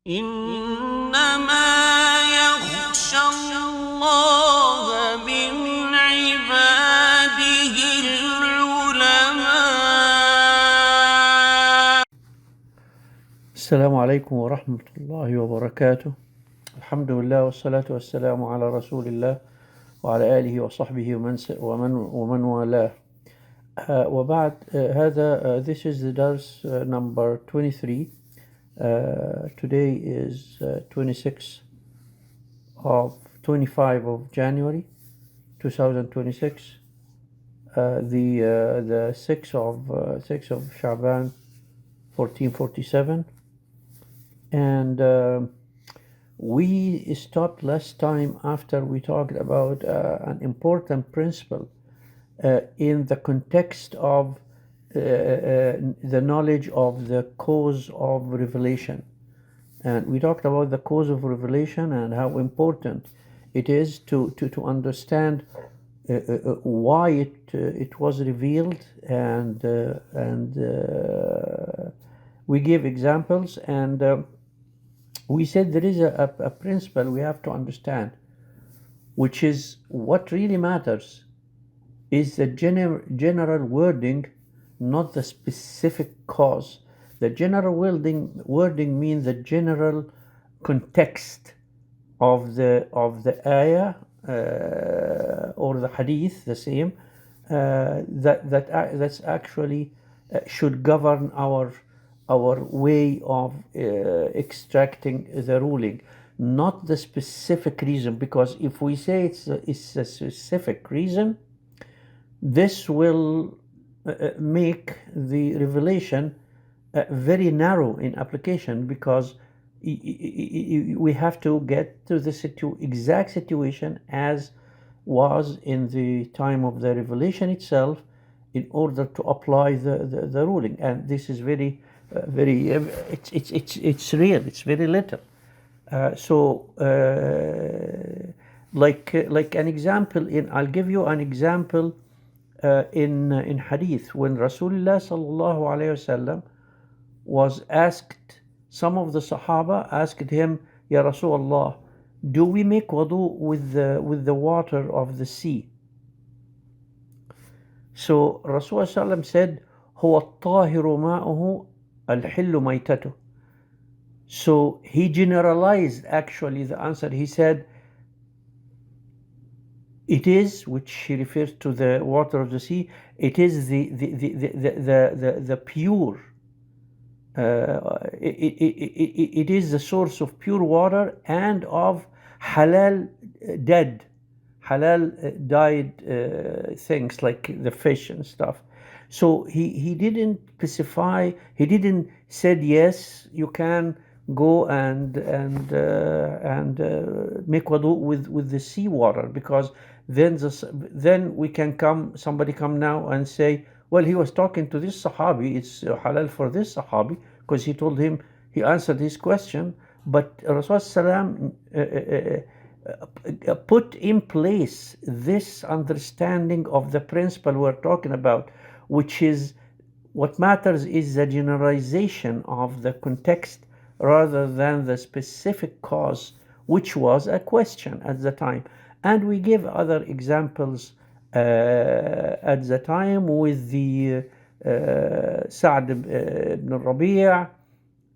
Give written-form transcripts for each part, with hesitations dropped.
إنما يخشى الله من عباده العلماء. السلام عليكم ورحمة الله وبركاته. الحمد لله والصلاة والسلام على رسول الله وعلى آله وصحبه ومن والاه. وبعد هذا this is the dars number 23. Today is 25 of January 2026. The 6th of Shaban 1447. And we stopped last time after we talked about an important principle in the context of the knowledge of the cause of revelation. And we talked about the cause of revelation and how important it is to understand why it was revealed, and we gave examples, and we said there is a principle we have to understand, which is what really matters is the general wording, not the specific cause. The general wording means the general context of the ayah or the hadith, the same, that's actually should govern our way of extracting the ruling, not the specific reason. Because if we say it's a specific reason, this will make the revelation very narrow in application, because we have to get to the exact situation as was in the time of the revelation itself in order to apply the ruling. And this is very it's real, it's very little. Like an example, I'll give you an example in hadith, when Rasulullah sallallahu alayhi wasallam was asked, some of the Sahaba asked him, Ya Rasulullah, do we make wudu with the water of the sea? So Rasulullah said, هو الطاهر ماؤه الحل ميتته. So he generalized actually the answer. He said, it is, which he refers to the water of the sea, it is the pure, it is the source of pure water and of halal dyed things like the fish and stuff. So he didn't specify, he didn't said yes, you can go and make wudu with the seawater, because then we can somebody come now and say, well, he was talking to this Sahabi, it's halal for this Sahabi, because he told him, he answered his question. But Rasulullah put in place this understanding of the principle we're talking about, which is what matters is the generalization of the context rather than the specific cause, which was a question at the time. And we give other examples at the time with the Sa'd ibn Rabi'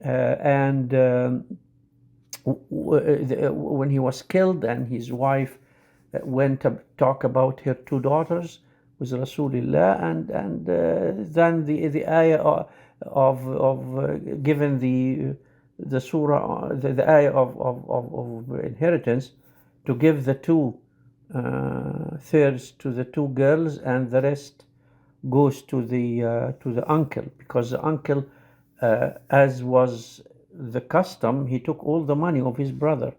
and when he was killed and his wife went to talk about her two daughters with Rasulullah, and then the ayah of given the surah, the ayah of inheritance, to give the two thirds to the two girls, and the rest goes to the uncle, because the uncle, as was the custom, he took all the money of his brother.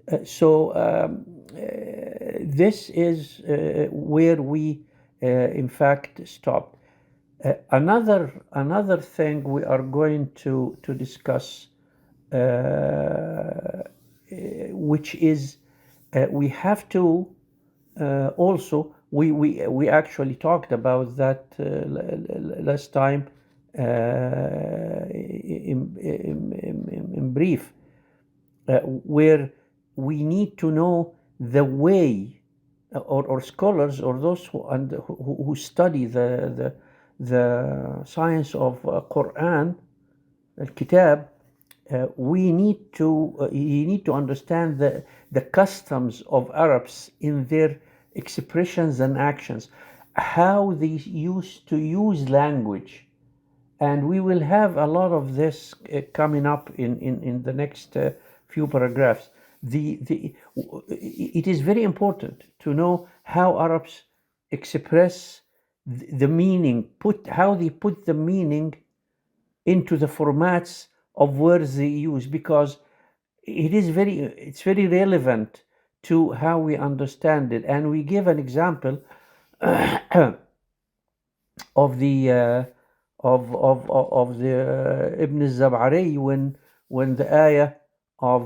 This is where we in fact stopped. Another thing we are going to discuss, which is we have to also, we actually talked about that last time in brief, where we need to know the way, or scholars, or those who study the science of Quran, al-Kitab, you need to understand the customs of Arabs in their expressions and actions, how they used to use language. And we will have a lot of this coming up in the next few paragraphs. It is very important to know how Arabs express the meaning, how they put the meaning into the formats of words they use, because it's very relevant to how we understand it. And we give an example of the of the Ibn al-Zab'ari, when the ayah of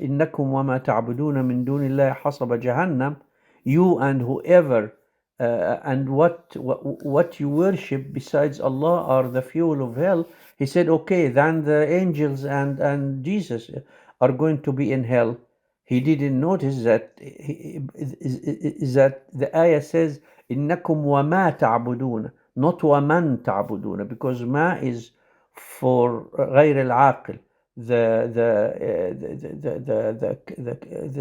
إنكم وما تعبدون من دون الله حصب جهنم, you and whoever and what you worship besides Allah are the fuel of hell. He said, okay, then the angels and Jesus are going to be in hell. He didn't notice that the ayah says إنكم وما تعبدون, not ومن تعبدون, because ما is for غير العاقل, the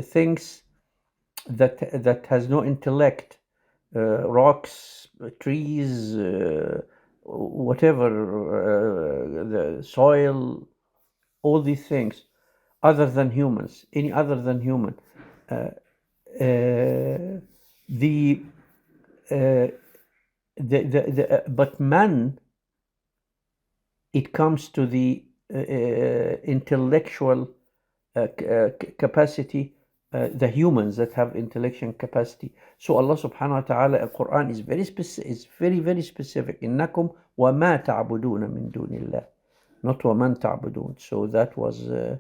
things that has no intellect, rocks, trees, whatever, the soil, all these things, other than humans, any other than human. But man, it comes to the intellectual capacity, the humans that have intellectual capacity. So Allah subhanahu wa ta'ala, the Quran is very specific, is very, very specific. إنكم وما تعبدون من دون الله, not ومن تعبدون. So that was the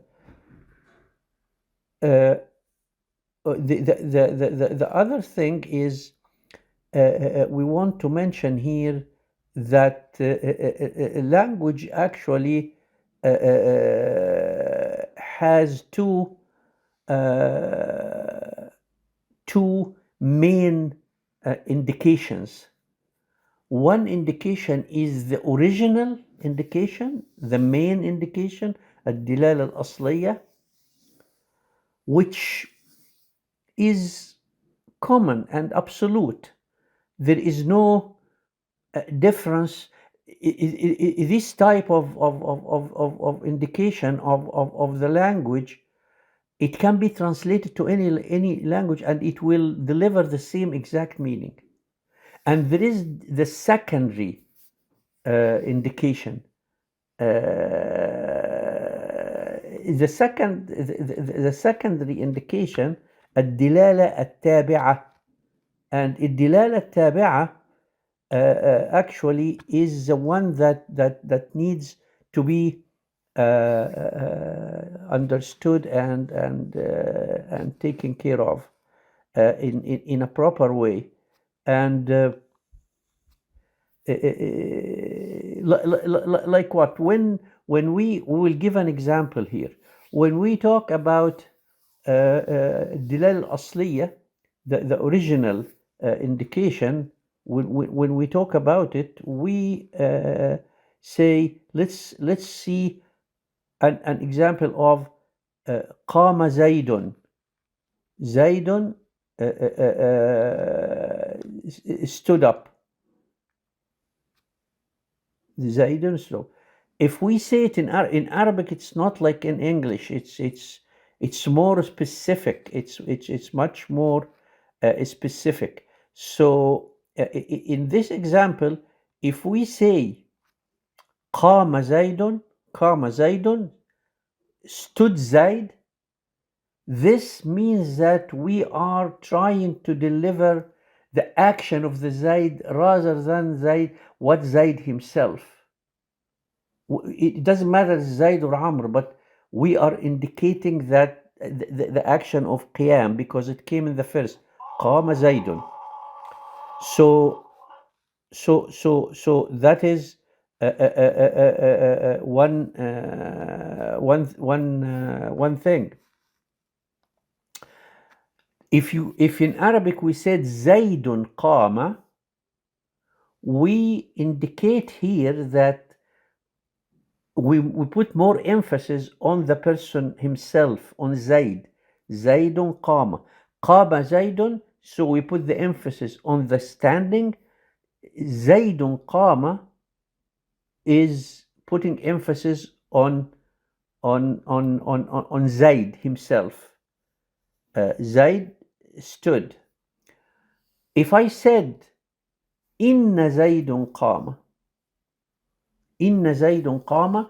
other thing is, we want to mention here that language actually has two main indications. One indication is the original indication, the main indication, الدلالة الأصلية, which is common and absolute. There is no difference. This type of indication of the language, it can be translated to any language and it will deliver the same exact meaning. And there is the secondary indication. The secondary indication, الدلالة التابعة. And الدلالة التابعة actually is the one that needs to be understood and taken care of in a proper way. And like what? When we will give an example here. When we talk about الدلالة الأصلية, the original indication, when we talk about it, we say, let's see an example of قام زيد. زيد stood up. زيد stood up. If we say it in Arabic, it's not like in English. It's more specific. It's much more specific. So in this example, if we say قام زيد, stood Zaid, this means that we are trying to deliver the action of the Zaid rather than what Zaid himself. It doesn't matter Zaid or Amr, but we are indicating that the action of Qiyam, because it came in the first. قام زيد. So that is one thing. If in Arabic we said Zaydun qama, we indicate here that we put more emphasis on the person himself, on Zayd. Zaydun qama. Qama Zaydun, so we put the emphasis on the standing. Zaydun qama is putting emphasis on Zayd himself. Zayd stood. If I said Inna Zaydun qama, Inna Zaydun qama,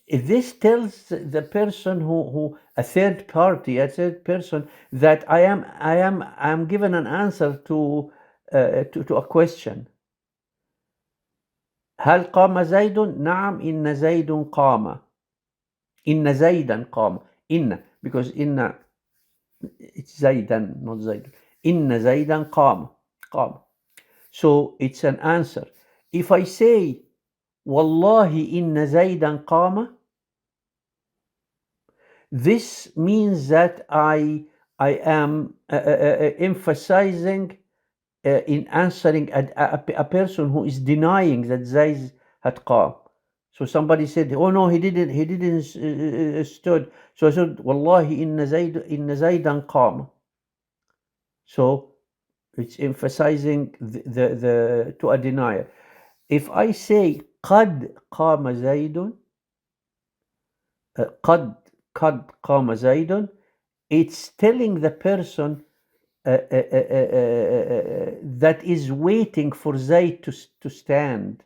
this tells the person who a third party, a third person, that I am given an answer to a question. هل قام زيد؟ نعم إن زيد قام. إن زيدا قام. إن, because إن it's زيدا, not زيد. إن زيدا قام. قام. So it's an answer. If I say والله إن زيدا قام, this means that I am emphasizing in answering a person who is denying that Zayd had qam. So somebody said, "Oh no, he didn't stood." So I said, "Wallahi, inna Zaydan qam." So it's emphasizing the to a denier. If I say قد قام زيد, قد قام زيد, it's telling the person that is waiting for Zayd to stand.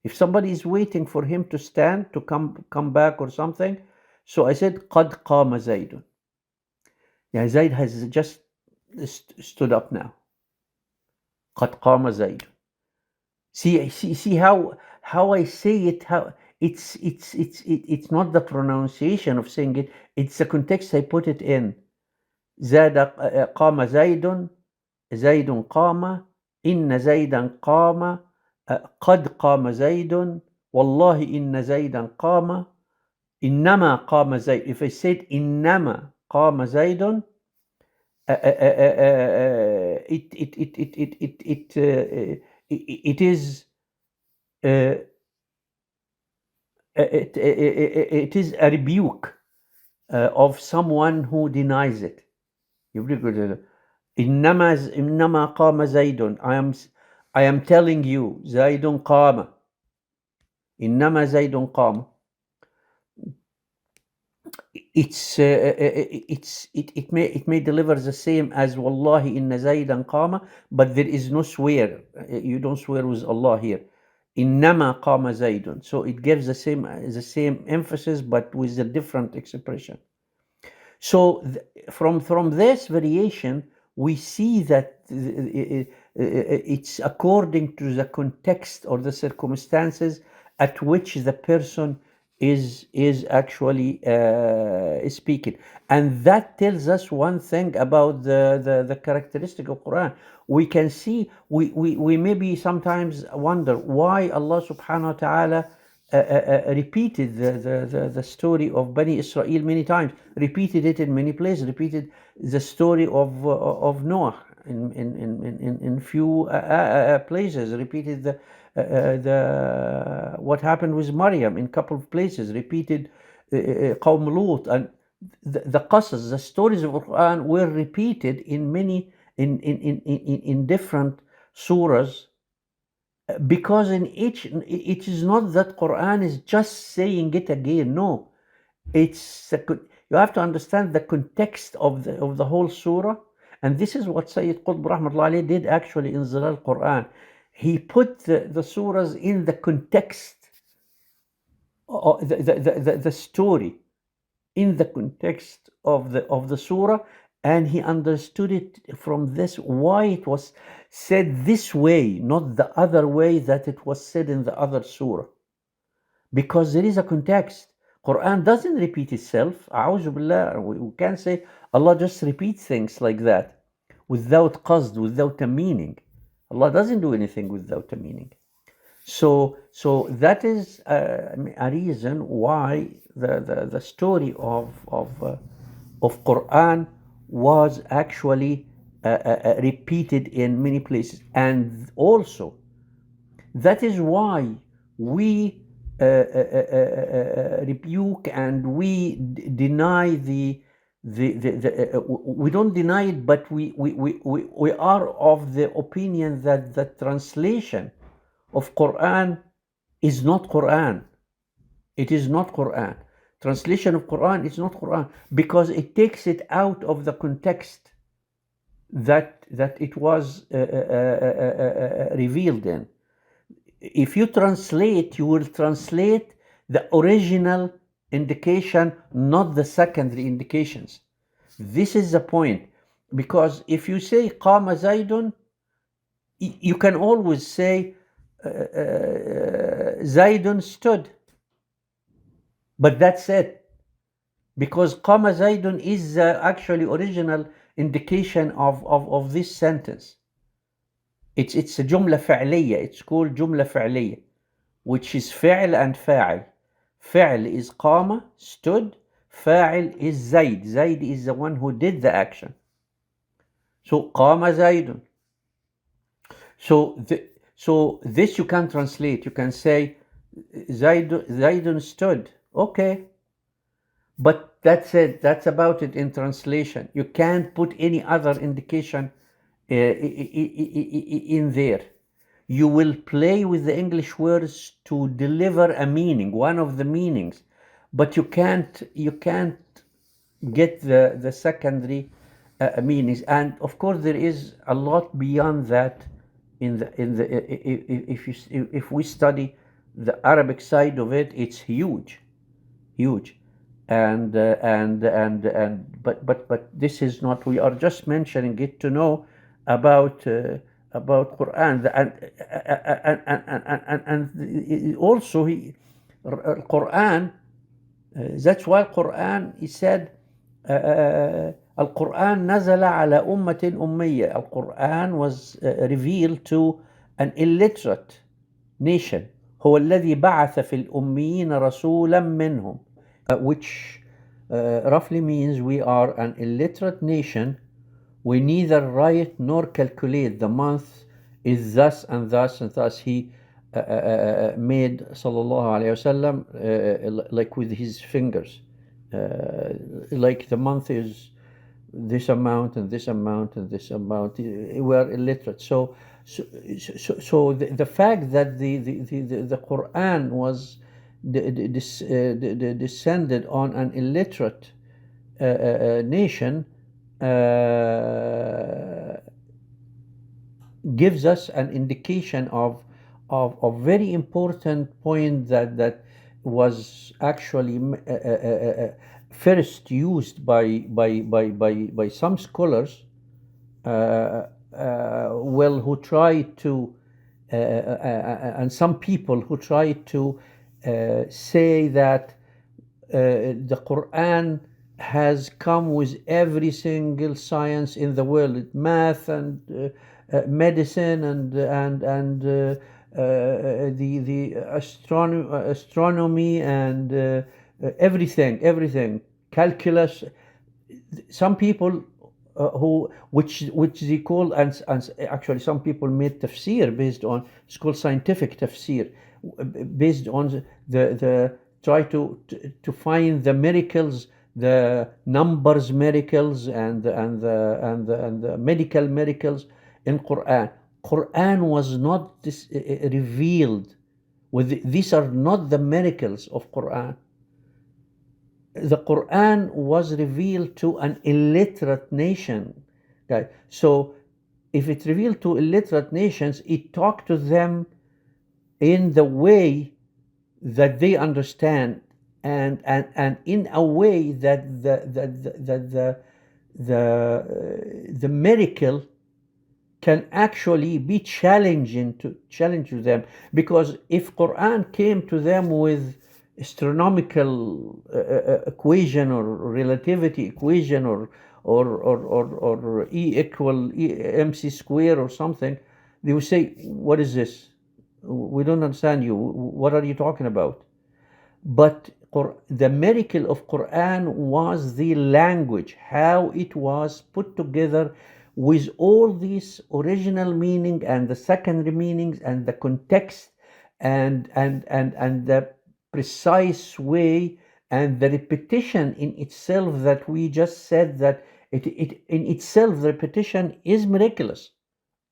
If somebody is waiting for him to stand, to come back or something, so I said قد قام زيد. Yeah, Zayd has just stood up now. قد قام زيد. See how I say it, how it's not the pronunciation of saying it, it's the context I put it in. زاد قام زيد، زيد قام، إن زيدا قام، قد قام زيد، والله إن زيدا قام، إنما قام زيد. If I said إنما قام زيد, it is it is a rebuke of someone who denies it. إنما قام زيد. I am telling you, زيد قام. إنما زيد قام. It may deliver the same as والله إن زيدا قام, but there is no swear. You don't swear with Allah here. إنما قام زيد. So it gives the same emphasis, but with a different expression. So from this variation, we see that it's according to the context or the circumstances at which the person is actually speaking. And that tells us one thing about the characteristic of Quran. We can see, we maybe sometimes wonder why Allah subhanahu wa ta'ala repeated the story of Bani Israel many times, repeated it in many places, repeated the story of Noah in few places, repeated the what happened with Maryam in couple of places, repeated Qawm Lut, and the qasas, the stories of the Quran were repeated in many in different surahs. Because in each, it is not that Quran is just saying it again. No, it's you have to understand the context of the whole surah, and this is what Sayyid Qutb Rahmatullah Alayh did actually in Zilal Quran. He put the surahs in the context, the story, in the context of the surah, and he understood it from this, why it was said this way, not the other way that it was said in the other surah. Because there is a context. Quran doesn't repeat itself. A'udhu billah. We can't say Allah just repeats things like that without qasd, without a meaning. Allah doesn't do anything without a meaning. So that is a reason why the story of Quran was actually repeated in many places, and also that is why we rebuke and we deny we don't deny it, but we are of the opinion that the translation of Quran is not Quran. It is not Quran. Translation of Quran is not Quran because it takes it out of the context that it was revealed in. If you translate, you will translate the original indication, not the secondary indications. This is the point. Because if you say Qama Zaidun, you can always say Zaidun stood. But that's it. Because Qama Zaidun is the actually original indication of this sentence. It's a جملة فعلية. It's called جملة فعلية, which is فعل and فاعل. فعل is قام, stood. فاعل is زيد. زيد is the one who did the action. So قام زيد. So this you can translate. You can say زيد stood. Okay. But that's it. That's about it in translation. You can't put any other indication in there. You will play with the English words to deliver a meaning, one of the meanings, but you can't get the secondary meanings. And of course, there is a lot beyond that. If we study the Arabic side of it, it's huge, huge. But this is not, we are just mentioning it to know about Quran. And also Quran, that's why Quran, he said Al-Quran نزل على أمة أمية. Al-Quran was revealed to an illiterate nation. هو الذي بعث في الأميين رسولا منهم, which roughly means we are an illiterate nation. We neither write nor calculate. The month is thus and thus and thus. He made sallallahu alayhi wasallam like with his fingers, like the month is this amount and this amount and this amount. We are illiterate. So the fact that the Quran was descended on an illiterate nation gives us an indication of a very important point that was actually first used by some scholars, who try to and some people who try to say that the Quran has come with every single science in the world, math and medicine and the astronomy and everything, calculus. Some people which they call, and actually some people made tafsir based on, it's called scientific tafsir, based on the try to find the miracles, the numbers miracles and the medical miracles in Quran. Quran was not revealed with these are not the miracles of Quran. The Quran was revealed to an illiterate nation. Okay? So if it revealed to illiterate nations, it talked to them in the way that they understand, and in a way that the miracle can actually be challenging to them. Because if Quran came to them with astronomical equation or relativity equation or E equal MC square or something, they would say, what is this? We don't understand you. What are you talking about? But the miracle of Quran was the language, how it was put together with all these original meaning and the secondary meanings and the context and the precise way and the repetition in itself that we just said that it in itself the repetition is miraculous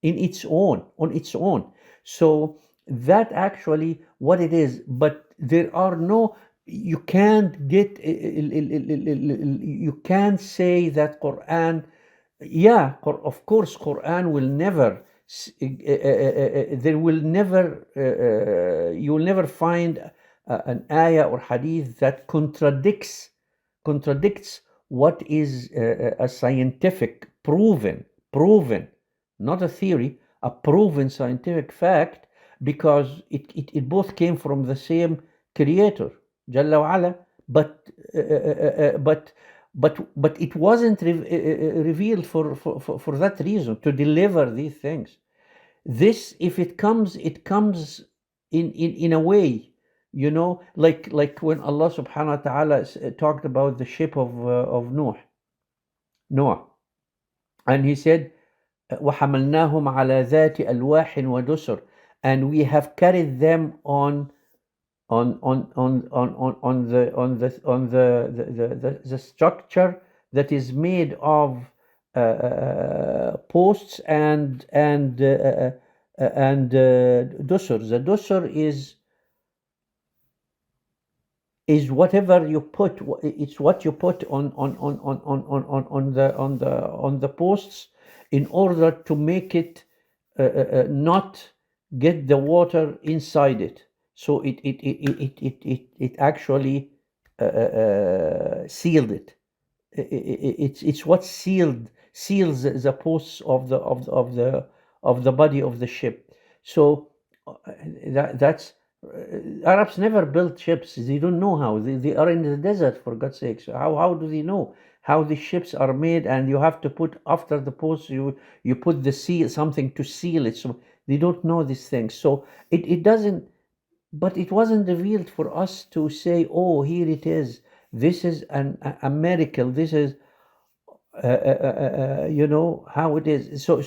in its own on its own. So that actually what it is, but there are no, you can't get, you can't say that Quran, yeah, of course Quran will never there will never you will never find an ayah or hadith that contradicts what is a scientific proven, not a theory, a proven scientific fact, because it both came from the same creator, Jalla wa ala, but but it wasn't revealed for that reason, to deliver these things. This, if it comes in a way, like when Allah subhanahu wa ta'ala talked about the ship of Noah, and he said, وَحَمَلْنَاهُمْ عَلَى ذَاتِ أَلْوَاحٍ وَدُسُرٍ, and we have carried them on the structure that is made of posts and dusur. The dusur is whatever you put. It's what you put on the posts in order to make it not get the water inside it. So it actually sealed it. It's what seals the posts of the body of the ship. So that's Arabs never built ships. They don't know how. They are in the desert, for God's sakes. How do they know how the ships are made? And you have to put after the post, you put the seal, something to seal it. So they don't know these things. So it doesn't. But it wasn't revealed for us to say, oh, here it is. This is a miracle. This is how it is. So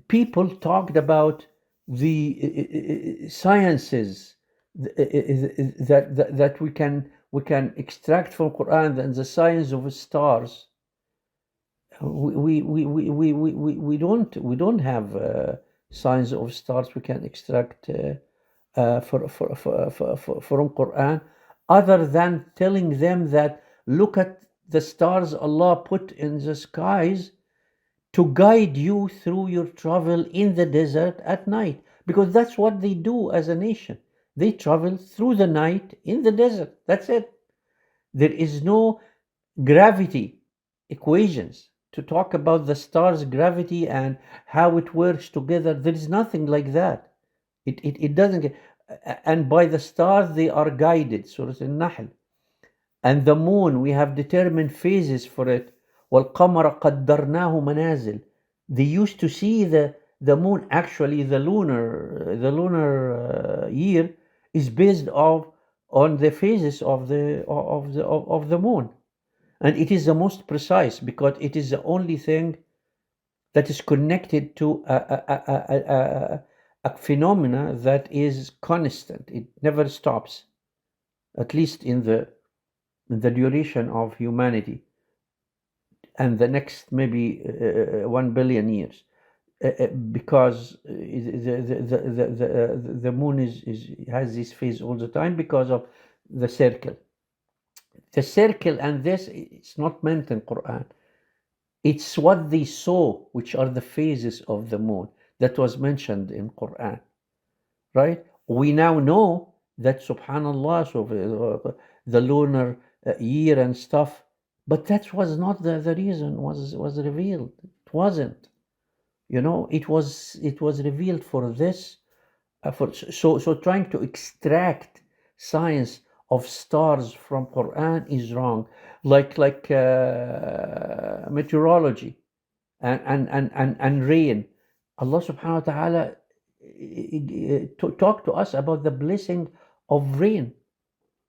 people talked about the sciences that we can extract from Quran, and the science of stars. We don't have science of stars we can extract from Quran, other than telling them that look at the stars Allah put in the skies to guide you through your travel in the desert at night, because that's what they do as a nation. They travel through the night in the desert. That's it. There is no gravity equations to talk about the stars' gravity and how it works together. There is nothing like that. It doesn't. And by the stars they are guided. Surah Al-Nahl. And the moon, we have determined phases for it. وَالْقَمَرَ قَدَّرْنَاهُ مَنَازِلَ. They used to see the moon. Actually, the lunar year is based on the phases of the moon, and it is the most precise because it is the only thing that is connected to a phenomena that is constant. It never stops, at least in the duration of humanity and the next maybe 1 billion years, because the moon has this phase all the time because of the circle. The circle and this, it's not meant in Quran. It's what they saw, which are the phases of the moon that was mentioned in Quran, right? We now know that, subhanallah, so the lunar year and stuff, but that was not the reason was revealed. It wasn't. It was revealed for this. So trying to extract science of stars from Quran is wrong. Like meteorology and rain. Allah subhanahu wa ta'ala talk to us about the blessing of rain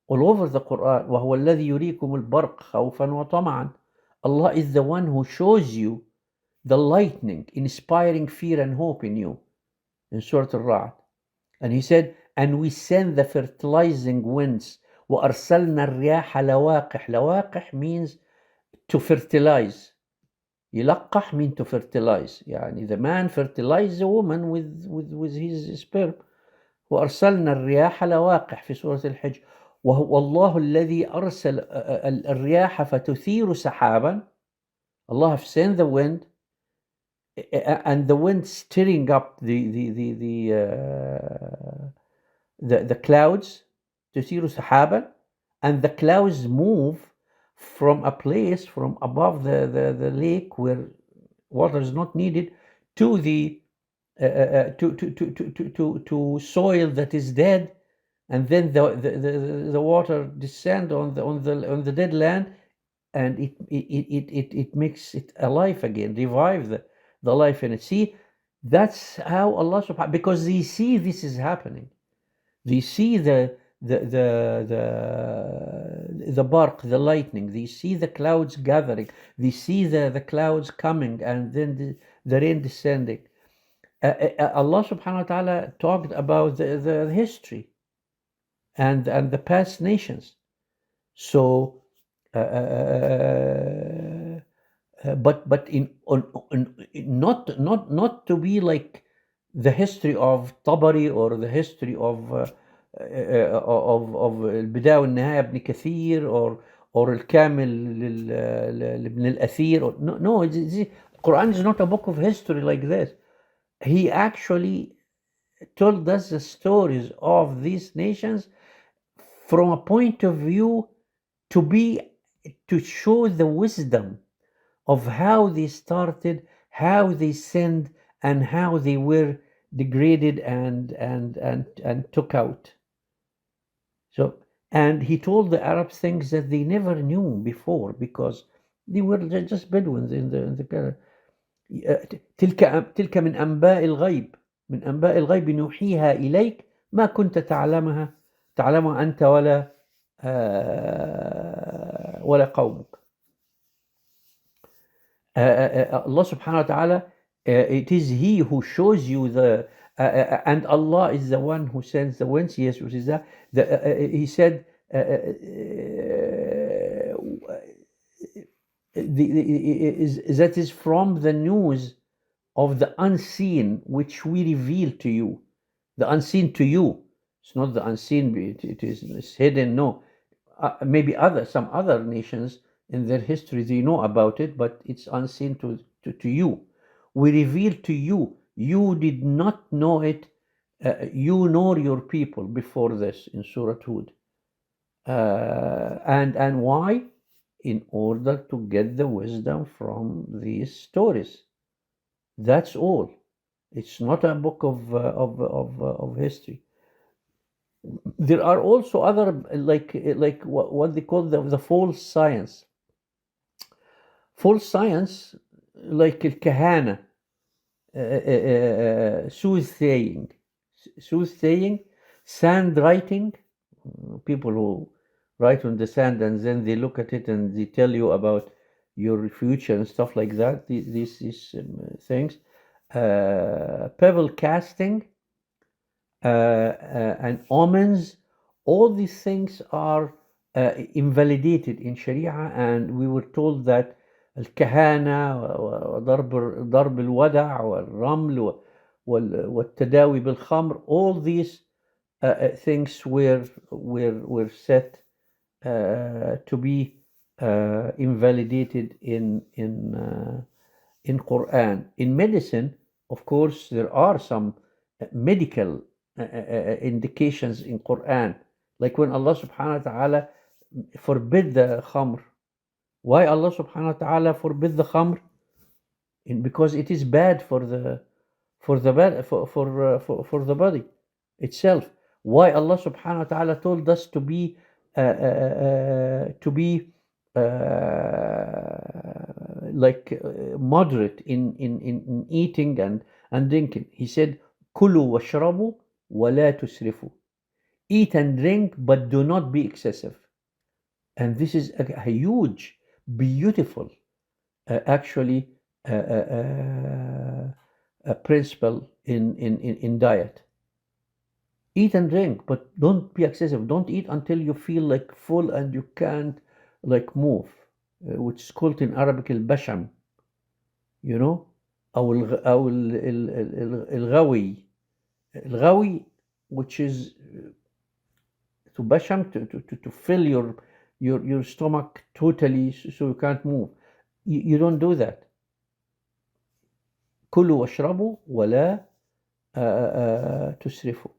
all over the Quran. وَهُوَ الَّذِي يُرِيكُمُ الْبَرْقَ خَوْفًا وَطَمَعًا. Allah is the one who shows you the lightning, inspiring fear and hope in you, in Surah Al-Ra'd. And he said, and we send the fertilizing winds. وَأَرْسَلْنَا الرِّيَاحَ لَوَاقِحْ. لَوَاقِحْ means to fertilize. يلقح mean to fertilize. يعني the man fertilizes a woman with his sperm. وأرسلنا الرياح لواقح في سورة الحج. وهو الله الذي أرسل الرياح فتثير سحابا. Allah have sent the wind, and the wind stirring up the clouds, تثير سحابا, and the clouds move from a place from above the lake where water is not needed to the to soil that is dead, and then the water descend on the dead land, and it makes it alive again, revive the life in it. See, that's how Allah subhanahu, because they see this is happening. They see the bark, the lightning. They see the clouds gathering. They see the clouds coming, and then the rain descending. Allah subhanahu wa ta'ala talked about the history and the past nations. So, but not to be like the history of Tabari or the history of البداية والنهاية ابن كثير or الكامل لابن الأثير. No, the Quran is not a book of history like this. He actually told us the stories of these nations from a point of view to show the wisdom of how they started, how they sinned, and how they were degraded and took out. So, and he told the Arabs things that they never knew before, because they were just Bedouins in the تلك من أنباء الغيب نوحيها إليك ما كنت تعلمها أنت ولا قومك. Allah subhanahu wa ta'ala, it is He who shows you and Allah is the one who sends the winds. Yes, which is that. He said, that is from the news of the unseen which we reveal to you. The unseen to you. It's not the unseen, it's hidden, no. Maybe some other nations in their history, they know about it, but it's unseen to you. We reveal to you. You did not know it, you nor your people before this, in Surah Hud. And why? In order to get the wisdom from these stories. That's all. It's not a book of history. There are also other, like what they call the false science. False science, like الكهانة, soothsaying, sand writing, people who write on the sand and then they look at it and they tell you about your future and stuff like that. These things, pebble casting, and omens, all these things are invalidated in Sharia, and we were told that الكهانة وضرب الودع والرمل والتداوي بالخمر, all these things were set to be invalidated in Quran. In medicine, of course, there are some medical indications in Quran, like when Allah subhanahu wa ta'ala forbid the khamr. Why Allah subhanahu wa ta'ala forbid the khamr? Because it is bad for the body itself. Why Allah subhanahu wa ta'ala told us to be like moderate in eating and drinking? He said, كلوا واشربوا ولا تسرفوا. Eat and drink, but do not be excessive. And this is a huge, beautiful, actually, a principle in diet. Eat and drink, but don't be excessive. Don't eat until you feel like full and you can't like move, which is called in Arabic al-basham, you know, أو الغوي. الغوي, which is to basham, to fill your stomach totally so you can't move. You don't do that. كلوا واشربوا ولا تسرفوا.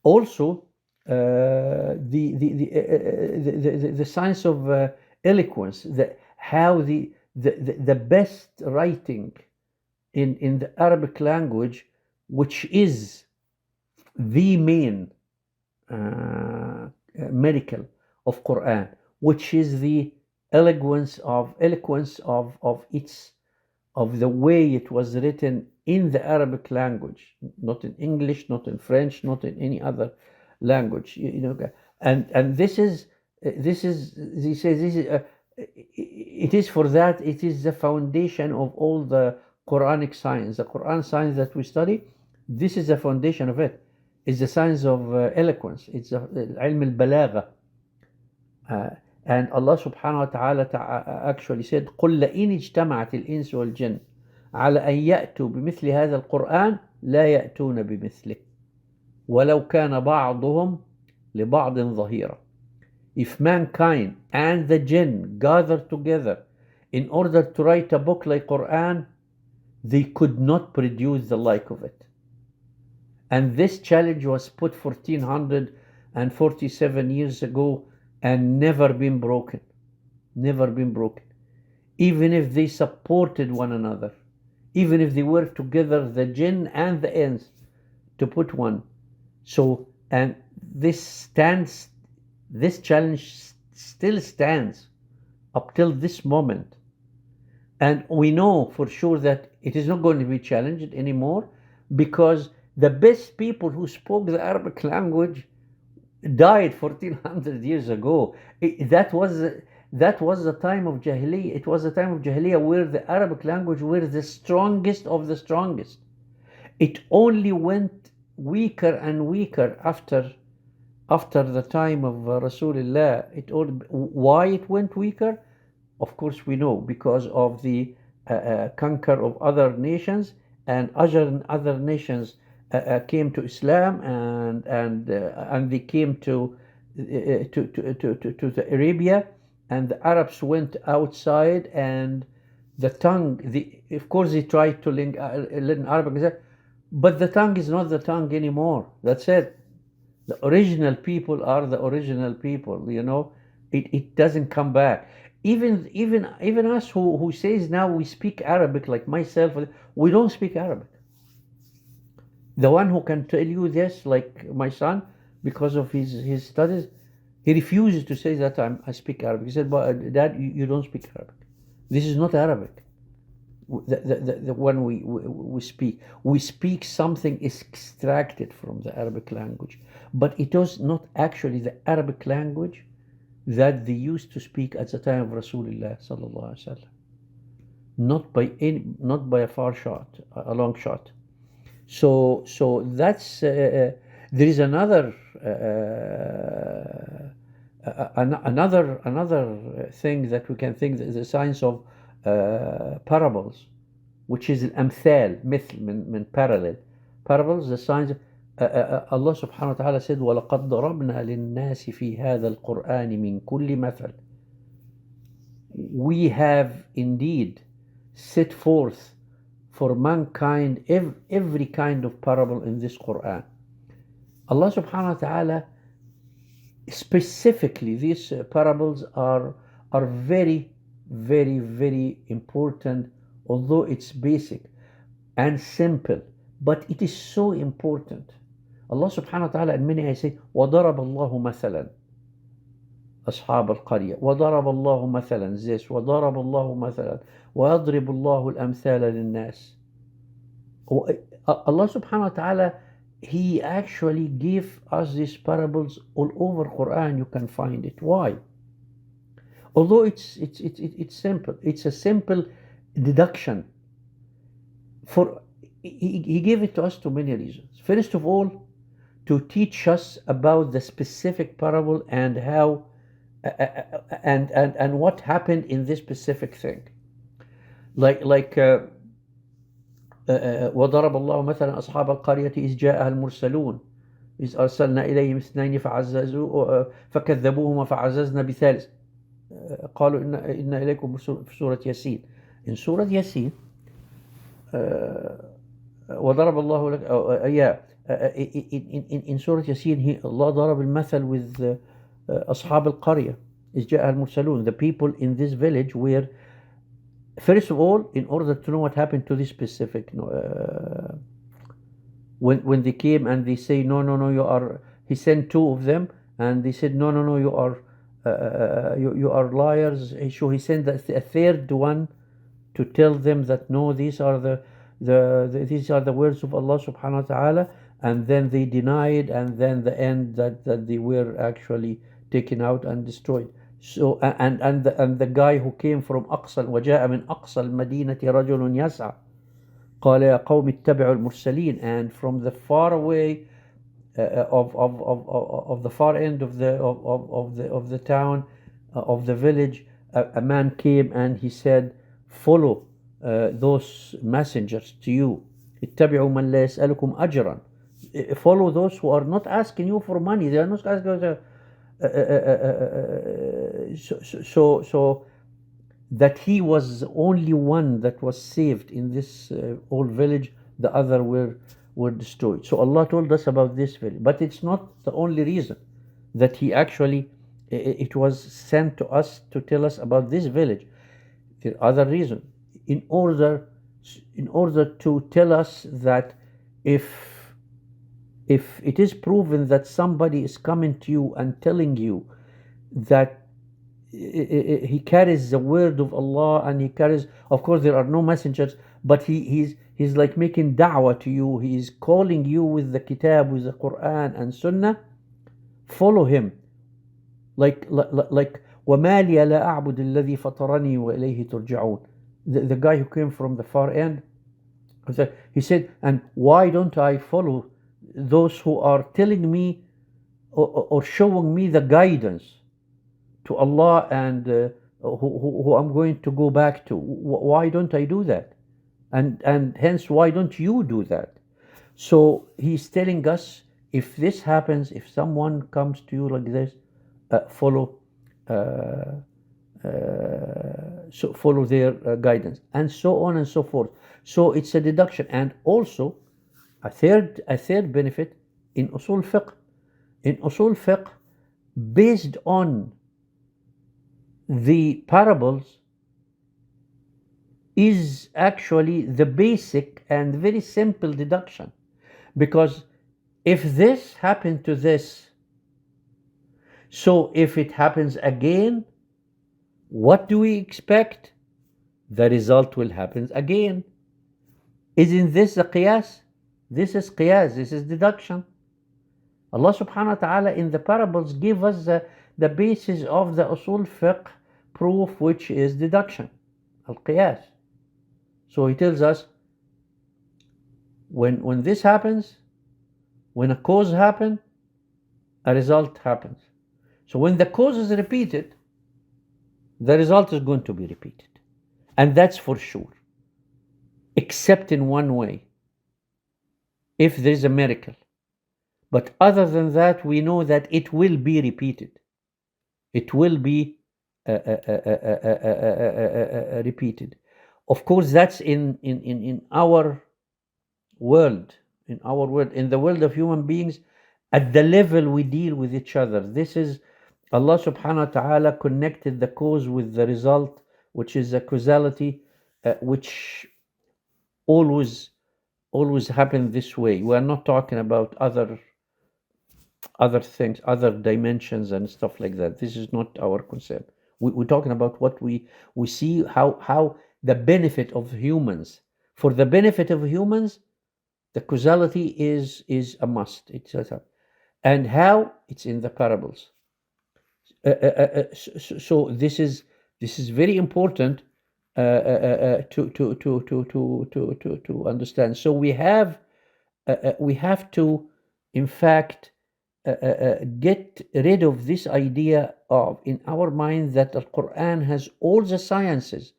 Also, the science of eloquence, how the best writing in the Arabic language, which is the main miracle of Quran, which is the eloquence of its of the way it was written in the Arabic language, not in English, not in French, not in any other language. And this is he says this is it is for that it is the foundation of all the Quranic science, the Quran science that we study. This is the foundation of it. It's the science of eloquence. It's ilm al-balagha. And Allah subhanahu wa ta'ala actually said قُلْ لَإِنِ اجْتَمَعَتِ الْإِنسُ وَالْجِنُّ على أن يأتوا بمثل هذا القرآن لا يأتون بمثله ولو كان بعضهم لبعض ظهيرا. If mankind and the jinn gathered together in order to write a book like Quran, they could not produce the like of it. And this challenge was put 1447 years ago and never been broken. Never been broken. Even if they supported one another, even if they worked together, the jinn and the ins, to put one. So, and this challenge still stands up till this moment. And we know for sure that it is not going to be challenged anymore, because the best people who spoke the Arabic language died 1400 years ago. That was the time of Jahiliyyah. It was the time of Jahiliyyah where the Arabic language were the strongest of the strongest. It only went weaker and weaker after the time of Rasulullah. Why it went weaker? Of course we know, because of the conquer of other nations, and other nations came to Islam, and they came to the Arabia, and the Arabs went outside, and the tongue, of course they tried to learn Arabic, but the tongue is not the tongue anymore. That's it. The original people are the original people. It doesn't come back. Even us who says now we speak Arabic, like myself, we don't speak Arabic. The one who can tell you this, like my son, because of his studies, he refuses to say that I speak Arabic. He said, "But Dad, you don't speak Arabic. This is not Arabic. The one we speak something is extracted from the Arabic language, but it was not actually the Arabic language that they used to speak at the time of Rasulullah sallallahu alaihi wasallam. Not by a far shot, a long shot. So that's there is another thing that we can think, the science of parables, which is الأمثال, مثل من parallel. Parables, the science. Allah subhanahu wa ta'ala said وَلَقَدْ ضَرَبْنَا لِلنَّاسِ فِي هَذَا الْقُرْآنِ مِنْ كُلِّ مَثَلٍ. We have indeed set forth for mankind every kind of parable in this Quran. Allah subhanahu wa ta'ala, specifically these parables are very, very, very important, although it's basic and simple, but it is so important. Allah subhanahu wa ta'ala in many ayahs say وَضَرَبَ اللَّهُ مَثَلًا أصحاب القرية وضرب الله مثلا this وضرب الله مثلا ويضرب الله الأمثال للناس. Allah subhanahu wa ta'ala, He actually gave us these parables all over Quran. You can find it. Why? Although it's simple. It's a simple deduction. He gave it to us for many reasons. First of all, to teach us about the specific parable and how and what happened in this specific thing. Like وضرب الله مثلا أصحاب القرية إذ جاءها المرسلون إذ أرسلنا إليهم اثنين فكذبوهما فعززنا بثالث قالوا إن إليكم في سورة ياسين. In Surah Yasin, وضرب الله لك in Surah Yasin, Allah ضرب المثل with أصحاب القرية إذ جاءها المرسلون. The people in this village were, first of all, in order to know what happened to this specific, when they came and they say, no, you are, he sent two of them, and they said, no, you are liars. So he sent a third one to tell them that no, these are these are the words of Allah subhanahu wa ta'ala, and then they denied, and then the end that they were actually taken out and destroyed. So and the guy who came from أقصى وجاء من أقصى المدينة رجل يسعى قال يا قوم اتبعوا المرسلين, and from the far away of the far end of the town, of the village, a man came and he said, follow those messengers to you. اتبعوا من لا يسألكم أجرا. Follow those who are not asking you for money. They are not asking. So that he was the only one that was saved in this whole village, the other were destroyed. So Allah told us about this village, but it's not the only reason that He actually it was sent to us to tell us about this village. The other reason, in order to tell us that if it is proven that somebody is coming to you and telling you that he carries the word of Allah, and he carries, of course there are no messengers, but he's like making da'wah to you, he is calling you with the kitab, with the Quran and Sunnah, follow him. Like وَمَا لِيَ لَا أَعْبُدِ الَّذِي فَطَرَنِي وَإِلَيْهِ تُرْجَعُونَ. The guy who came from the far end, he said, and why don't I follow those who are telling me or showing me the guidance to Allah and who I'm going to go back to? Why don't I do that? And hence, why don't you do that? So he's telling us, if this happens, if someone comes to you like this, follow their guidance, and so on and so forth. So it's a deduction. And also a third benefit in Usool Fiqh. In Usool Fiqh, based on the parables, is actually the basic and very simple deduction. Because if this happened to this, so if it happens again, what do we expect? The result will happen again. Isn't this a qiyas? This is qiyas, this is deduction. Allah subhanahu wa ta'ala in the parables give us the basis of the Usool Fiqh proof, which is deduction, al-qiyas. So he tells us, when this happens, when a cause happens, a result happens. So when the cause is repeated, the result is going to be repeated. And that's for sure. Except in one way, if there is a miracle. But other than that, we know that it will be repeated. It will be repeated. Of course, that's in our world. In our world, in the world of human beings, at the level we deal with each other. This is Allah subhanahu wa ta'ala connected the cause with the result, which is a causality, which always happen this way. We are not talking about other things, other dimensions and stuff like that. This is not our concept. We're talking about what we see, how the benefit of humans. For the benefit of humans, The causality is a must. And how? It's in the parables. So this is very important to understand. So we have to, in fact, get rid of this idea of in our mind that the Quran has all the sciences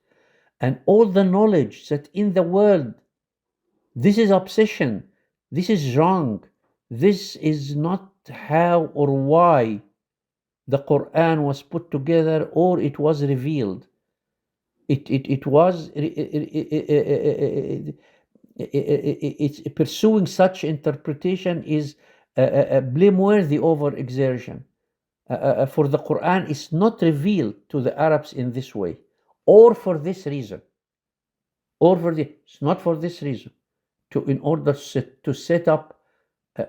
and all the knowledge that in the world. This is obsession. This is wrong. This is not how or why the Quran was put together or it was revealed. It was it's pursuing such interpretation is blameworthy over exertion. For the Quran is not revealed to the Arabs in this way, or for this reason, or for the it's not for this reason. In order to set up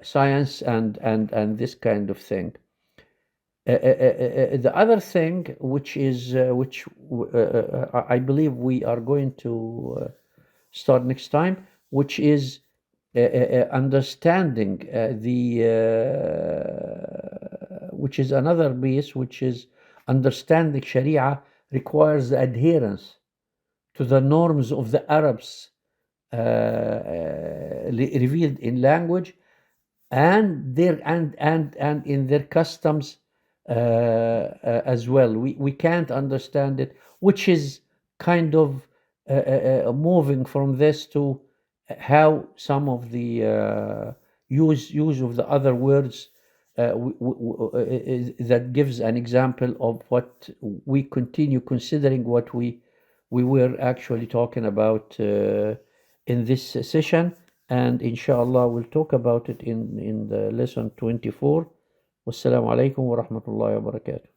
science and this kind of thing. The other thing, which I believe we are going to start next time, which is understanding which is another piece, which is understanding Sharia requires the adherence to the norms of the Arabs revealed in language and in their customs as well. We can't understand it, which is kind of moving from this to how some of the use of the other words that gives an example of what we continue considering what we were actually talking about in this session, and inshallah we'll talk about it in the lesson 24. Wassalamu alaikum wa rahmatullahi wa barakatuh.